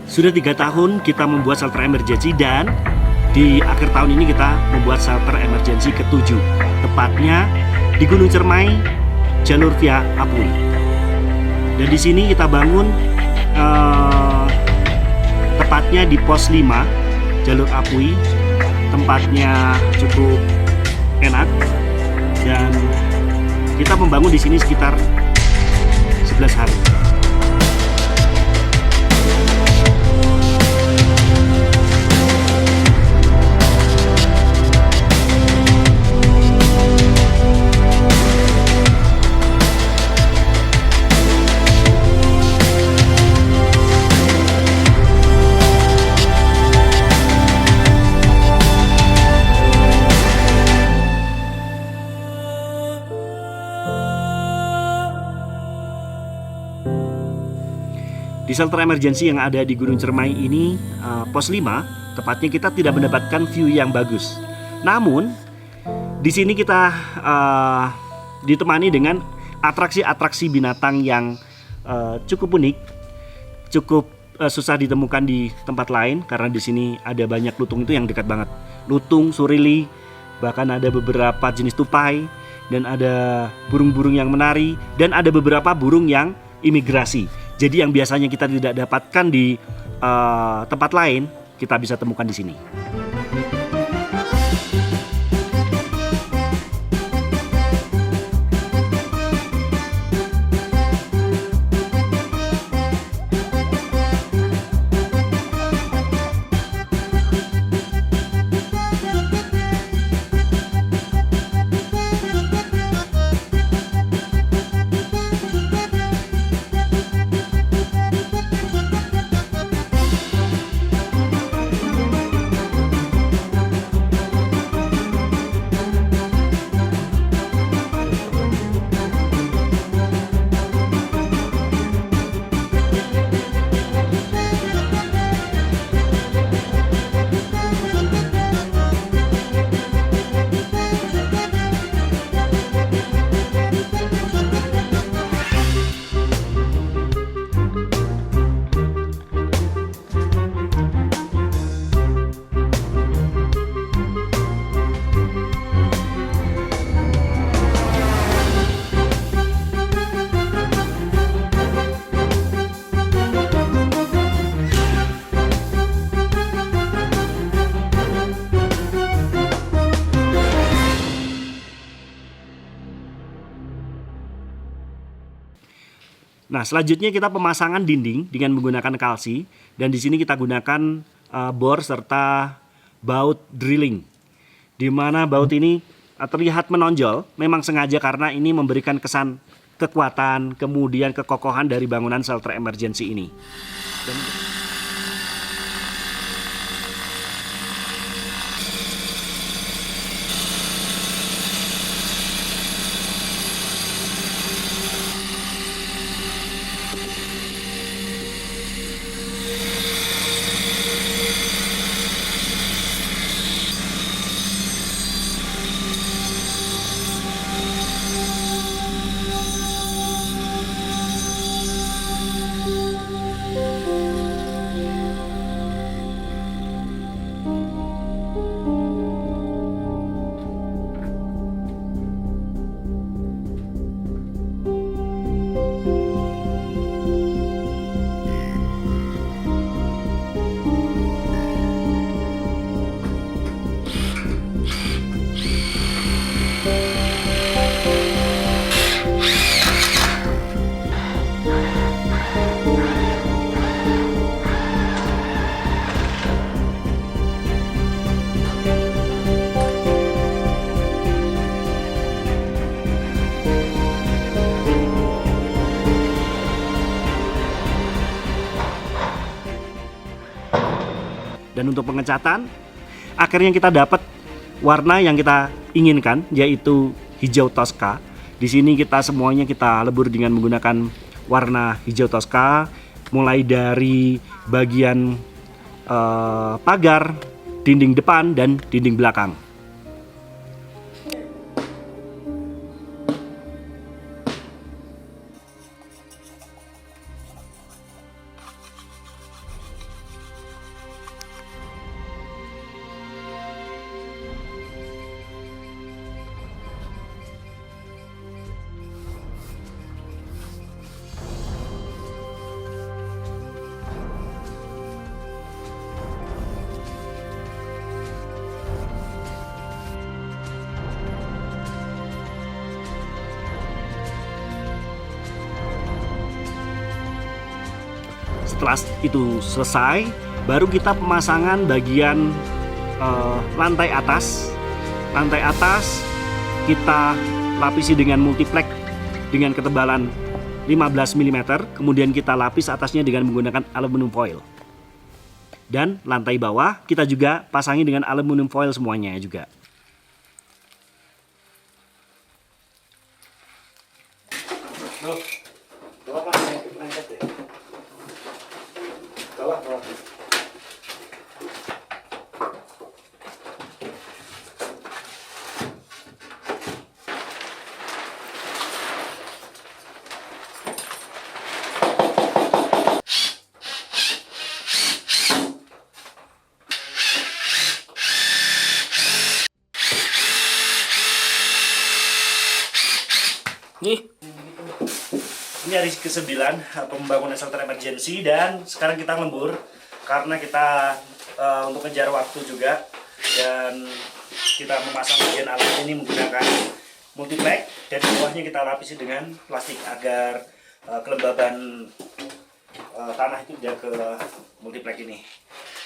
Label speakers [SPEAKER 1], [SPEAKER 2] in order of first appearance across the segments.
[SPEAKER 1] Sudah 3 tahun kita membuat shelter emergency dan di akhir tahun ini kita membuat shelter emergency ke-7. Tepatnya di Gunung Cermai, jalur via Apui. Dan di sini kita bangun tepatnya di pos 5 jalur Apui. Tempatnya cukup enak dan kita membangun di sini sekitar 11 hari. Di shelter emergency yang ada di Gunung Cermai ini, pos 5, tepatnya kita tidak mendapatkan view yang bagus. Namun, di sini kita ditemani dengan atraksi-atraksi binatang yang cukup unik, cukup susah ditemukan di tempat lain karena di sini ada banyak lutung itu yang dekat banget. Lutung, surili, bahkan ada beberapa jenis tupai dan ada burung-burung yang menari dan ada beberapa burung yang imigrasi. Jadi yang biasanya kita tidak dapatkan di tempat lain, kita bisa temukan di sini. Nah, selanjutnya kita pemasangan dinding dengan menggunakan kalsi dan di sini kita gunakan bor serta baut drilling. Di mana baut ini terlihat menonjol, memang sengaja karena ini memberikan kesan kekuatan, kemudian kekokohan dari bangunan shelter emergency ini. Dan untuk pengecatan, akhirnya kita dapat warna yang kita inginkan, yaitu hijau Tosca. Di sini kita semuanya kita lebur dengan menggunakan warna hijau Tosca, mulai dari bagian pagar, dinding depan, dan dinding belakang. Setelah itu selesai, baru kita pemasangan bagian lantai atas. Lantai atas kita lapisi dengan multiplex dengan ketebalan 15 mm, kemudian kita lapis atasnya dengan menggunakan aluminium foil. Dan lantai bawah kita juga pasangi dengan aluminium foil semuanya juga. Ini hari ke-9 pembangunan shelter emergency, dan sekarang kita lembur karena kita untuk ngejar waktu juga, dan kita memasang bagian alat ini menggunakan multiplex, dan di bawahnya kita lapisi dengan plastik agar kelembaban tanah itu tidak ke multiplex ini.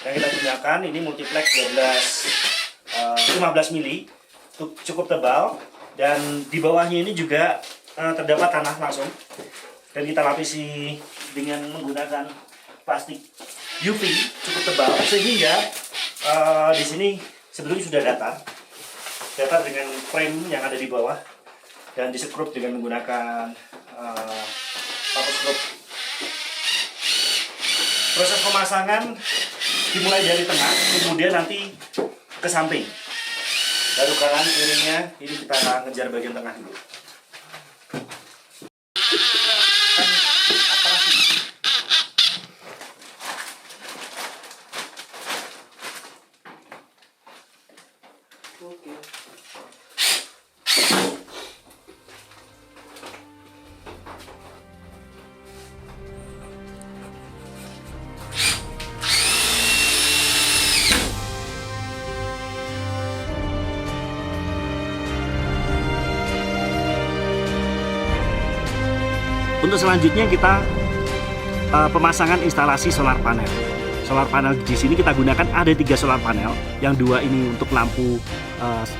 [SPEAKER 1] Yang kita gunakan ini multiplex 15 mili, cukup tebal, dan di bawahnya ini juga terdapat tanah langsung, dan kita lapisi dengan menggunakan plastik UV cukup tebal, sehingga di sini sebelumnya sudah datar dengan frame yang ada di bawah, dan disekrup dengan menggunakan paper skrup. Proses pemasangan dimulai dari tengah, kemudian nanti ke samping, baru kanan kirinya. Ini kita ngejar bagian tengah dulu. Untuk selanjutnya kita pemasangan instalasi solar panel. Solar panel di sini kita gunakan ada 3 solar panel, yang 2 ini untuk lampu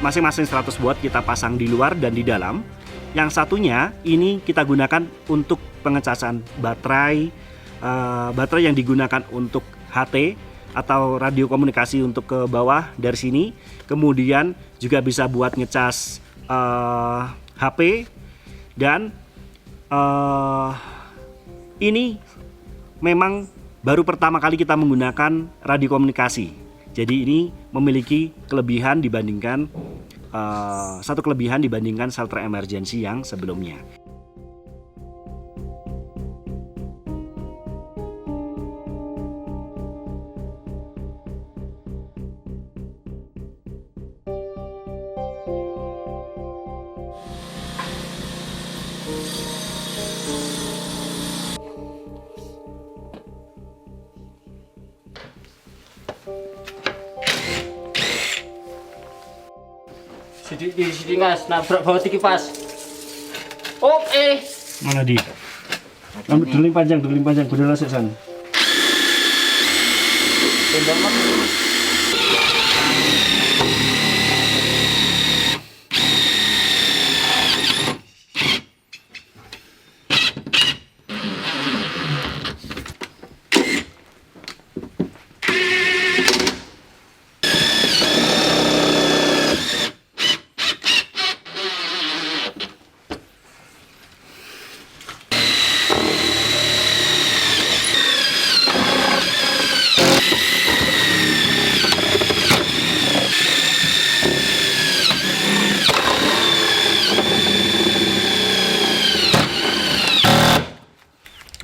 [SPEAKER 1] masing-masing 100 watt kita pasang di luar dan di dalam. Yang satunya ini kita gunakan untuk pengecasan baterai, baterai yang digunakan untuk HT atau radio komunikasi untuk ke bawah dari sini. Kemudian juga bisa buat ngecas HP, dan ini memang baru pertama kali kita menggunakan radio komunikasi. Jadi ini memiliki kelebihan dibandingkan satu kelebihan dibandingkan shelter emergency yang sebelumnya.
[SPEAKER 2] Di sini Mas, nabrak bawah kipas. Oke.
[SPEAKER 1] Mana di? Duling panjang, bener asik san.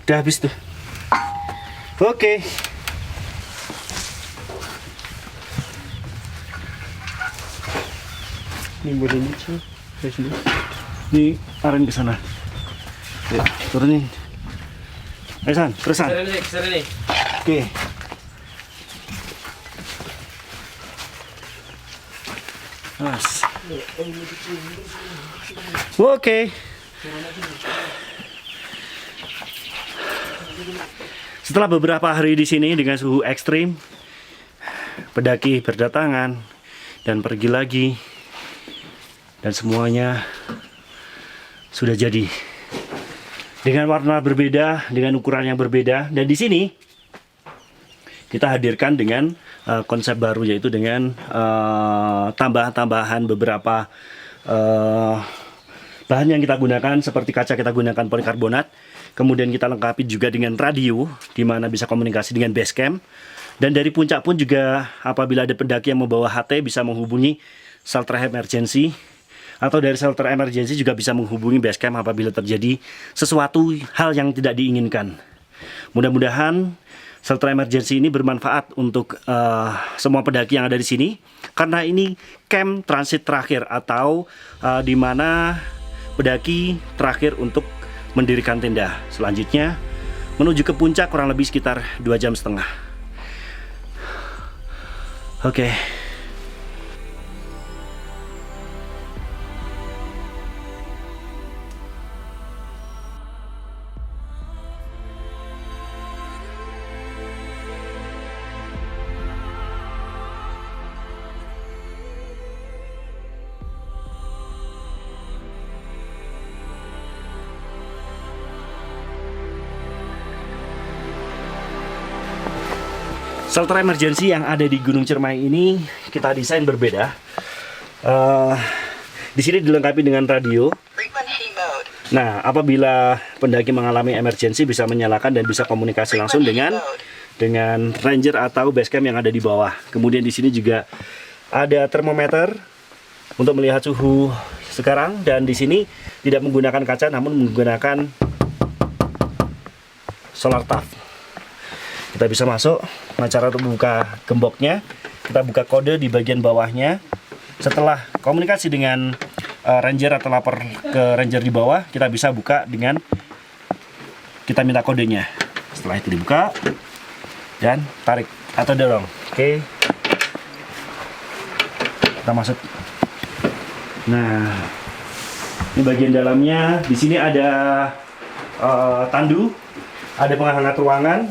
[SPEAKER 1] Udah habis tuh. Oke. Ini boleh ini cuy. Ini aren ke sana. Ya, turunin. Ayo San, terusan.
[SPEAKER 2] Sini.
[SPEAKER 1] Oke. Mas. Oke. Setelah beberapa hari di sini dengan suhu ekstrim, pendaki berdatangan dan pergi lagi, dan semuanya sudah jadi dengan warna berbeda, dengan ukuran yang berbeda. Dan di sini kita hadirkan dengan konsep baru, yaitu dengan tambahan-tambahan beberapa bahan yang kita gunakan. Seperti kaca kita gunakan polikarbonat, kemudian kita lengkapi juga dengan radio di mana bisa komunikasi dengan base camp. Dan dari puncak pun juga apabila ada pendaki yang membawa HT bisa menghubungi shelter emergency, atau dari shelter emergency juga bisa menghubungi base camp apabila terjadi sesuatu hal yang tidak diinginkan. Mudah-mudahan shelter emergency ini bermanfaat untuk semua pendaki yang ada di sini, karena ini camp transit terakhir atau di mana pendaki terakhir untuk mendirikan tenda. Selanjutnya menuju ke puncak kurang lebih sekitar 2,5 jam. Oke. Shelter emergency yang ada di Gunung Ciremai ini kita desain berbeda. Di sini dilengkapi dengan radio. Nah, apabila pendaki mengalami emergency bisa menyalakan dan bisa komunikasi langsung dengan ranger atau base camp yang ada di bawah. Kemudian di sini juga ada termometer untuk melihat suhu sekarang, dan di sini tidak menggunakan kaca namun menggunakan solar tap. Kita bisa masuk. Nah, cara untuk membuka gemboknya, kita buka kode di bagian bawahnya. Setelah komunikasi dengan ranger atau lapor ke ranger di bawah, kita bisa buka dengan kita minta kodenya. Setelah itu dibuka dan tarik atau dorong. Oke, kita masuk. Nah, ini bagian dalamnya. Di sini ada tandu, ada penghangat ruangan.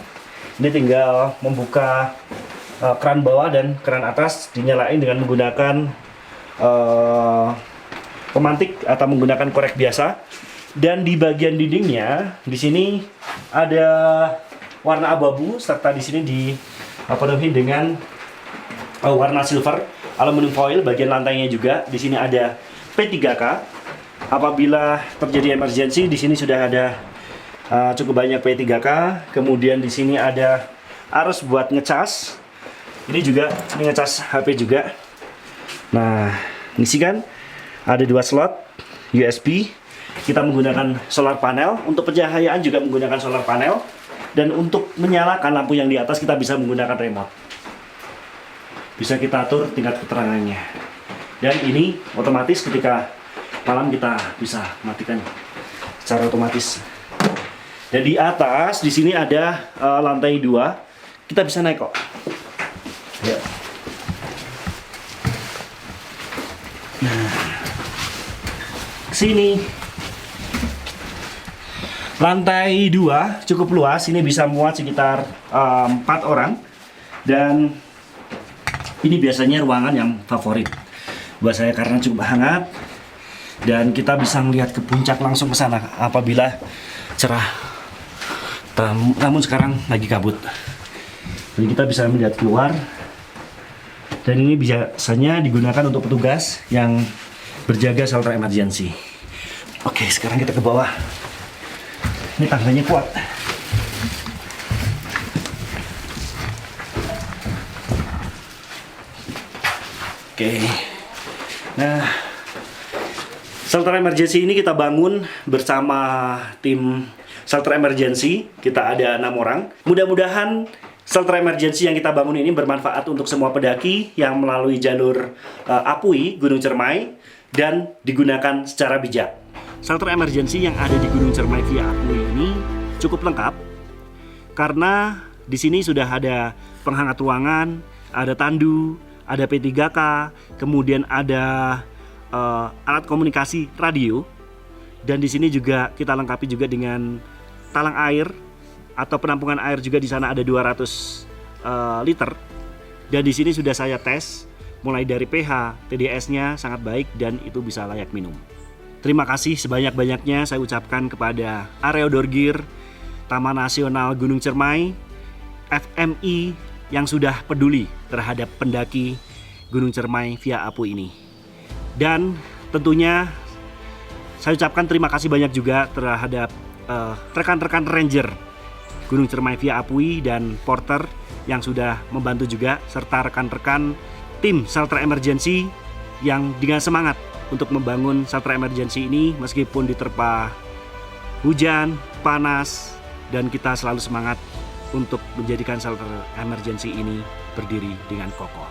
[SPEAKER 1] Ini tinggal membuka keran bawah dan keran atas, dinyalain dengan menggunakan pemantik atau menggunakan korek biasa. Dan di bagian dindingnya di sini ada warna abu-abu, serta di sini dipenuhi dengan warna silver aluminium foil. Bagian lantainya juga di sini ada P3K. Apabila terjadi emergency, di sini sudah ada cukup banyak P3K. Kemudian di sini ada arus buat ngecas. Ini juga ngecas HP juga. Nah, ini sih kan ada 2 slot USB. Kita menggunakan solar panel. Untuk pencahayaan juga menggunakan solar panel. Dan untuk menyalakan lampu yang di atas kita bisa menggunakan remote. Bisa kita atur tingkat keterangannya. Dan ini otomatis ketika malam kita bisa matikan secara otomatis. Dan di atas di sini ada lantai 2. Kita bisa naik kok. Ya. Nah, sini lantai 2 cukup luas. Ini bisa muat sekitar 4 orang. Dan ini biasanya ruangan yang favorit buat saya karena cukup hangat. Dan kita bisa melihat ke puncak langsung ke sana apabila cerah. Namun sekarang lagi kabut. Jadi kita bisa melihat keluar. Dan ini biasanya digunakan untuk petugas yang berjaga shelter emergency. Oke, sekarang kita ke bawah. Ini tangganya kuat. Oke. Nah, shelter emergency ini kita bangun bersama tim shelter emergency. Kita ada 6 orang. Mudah-mudahan shelter emergency yang kita bangun ini bermanfaat untuk semua pendaki yang melalui jalur Apui, Gunung Ciremai, dan digunakan secara bijak. Shelter emergency yang ada di Gunung Ciremai via Apui ini cukup lengkap karena di sini sudah ada penghangat ruangan, ada tandu, ada P3K, kemudian ada alat komunikasi radio, dan di sini juga kita lengkapi juga dengan talang air atau penampungan air juga di sana ada 200 liter. Dan di sini sudah saya tes mulai dari pH, TDS-nya sangat baik dan itu bisa layak minum. Terima kasih sebanyak-banyaknya saya ucapkan kepada Areodorgir, Taman Nasional Gunung Cermai, FMI yang sudah peduli terhadap pendaki Gunung Cermai via Apu ini. Dan tentunya saya ucapkan terima kasih banyak juga terhadap rekan-rekan ranger Gunung Cermai via Apui dan porter yang sudah membantu juga, serta rekan-rekan tim shelter emergency yang dengan semangat untuk membangun shelter emergency ini meskipun diterpa hujan, panas, dan kita selalu semangat untuk menjadikan shelter emergency ini berdiri dengan kokoh.